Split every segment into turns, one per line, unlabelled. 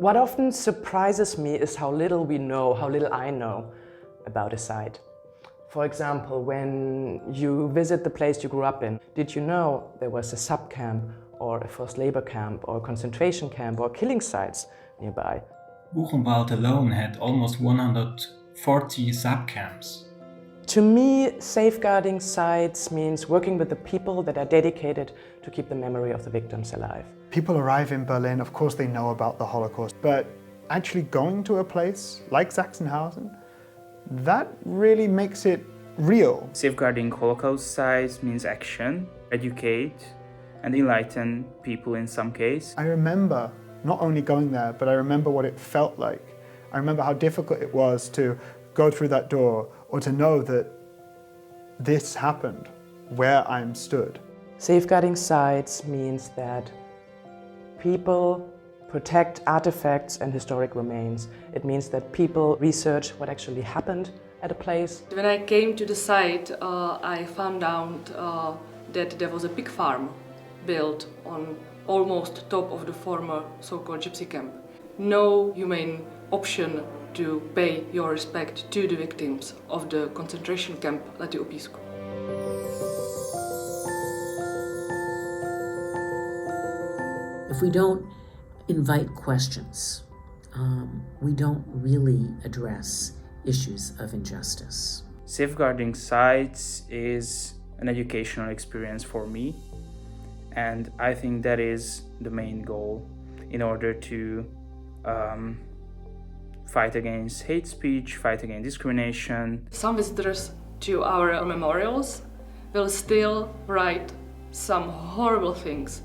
What often surprises me is how little we know, how little I know about a site. For example, when you visit the place you grew up in, did you know there was a sub-camp or a forced labor camp or a concentration camp or killing sites nearby?
Buchenwald alone had almost 140 sub-camps.
To me, safeguarding sites means working with the people that are dedicated to keep the memory of the victims alive.
People arrive in Berlin, of course they know about the Holocaust, but actually going to a place like Sachsenhausen, that really makes it real.
Safeguarding Holocaust sites means action, educate, and enlighten people in some case.
I remember not only going there, but I remember what it felt like. I remember how difficult it was to go through that door or to know that this happened where I'm stood.
Safeguarding sites means that people protect artifacts and historic remains. It means that people research what actually happened at a place.
When I came to the site, I found out that there was a pig farm built on almost top of the former so-called gypsy camp. No humane option to pay your respect to the victims of the concentration camp Lety Upisku.
If we don't invite questions, we don't really address issues of injustice.
Safeguarding sites is an educational experience for me, and I think that is the main goal in order to fight against hate speech, fight against discrimination.
Some visitors to our memorials will still write some horrible things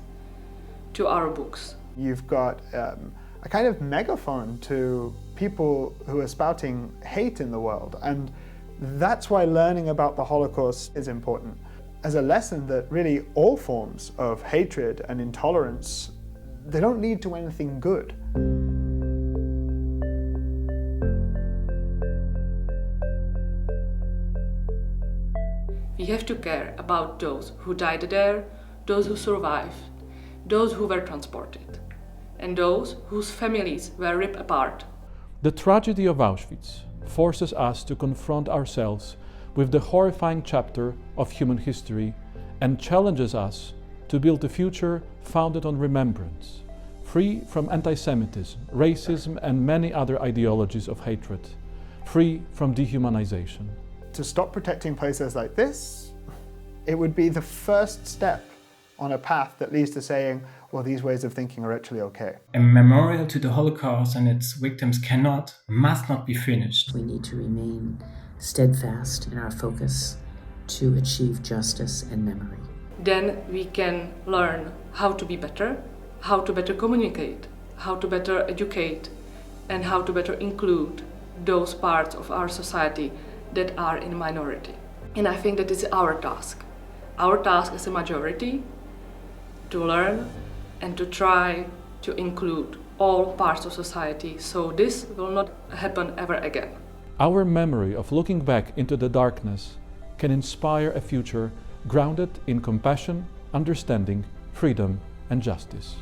to our books.
You've got a kind of megaphone to people who are spouting hate in the world, and that's why learning about the Holocaust is important as a lesson that really all forms of hatred and intolerance, they don't lead to anything good.
We have to care about those who died there, those who survived, those who were transported, and those whose families were ripped apart.
The tragedy of Auschwitz forces us to confront ourselves with the horrifying chapter of human history and challenges us to build a future founded on remembrance, free from anti-Semitism, racism, and many other ideologies of hatred, free from dehumanization.
To stop protecting places like this, it would be the first step on a path that leads to saying, well, these ways of thinking are actually okay.
A memorial to the Holocaust and its victims must not be finished.
We need to remain steadfast in our focus to achieve justice and memory.
Then we can learn how to be better, how to better communicate, how to better educate, and how to better include those parts of our society that are in minority. And I think that is our task. Our task as a majority to learn and to try to include all parts of society, so this will not happen ever again.
Our memory of looking back into the darkness can inspire a future grounded in compassion, understanding, freedom, and justice.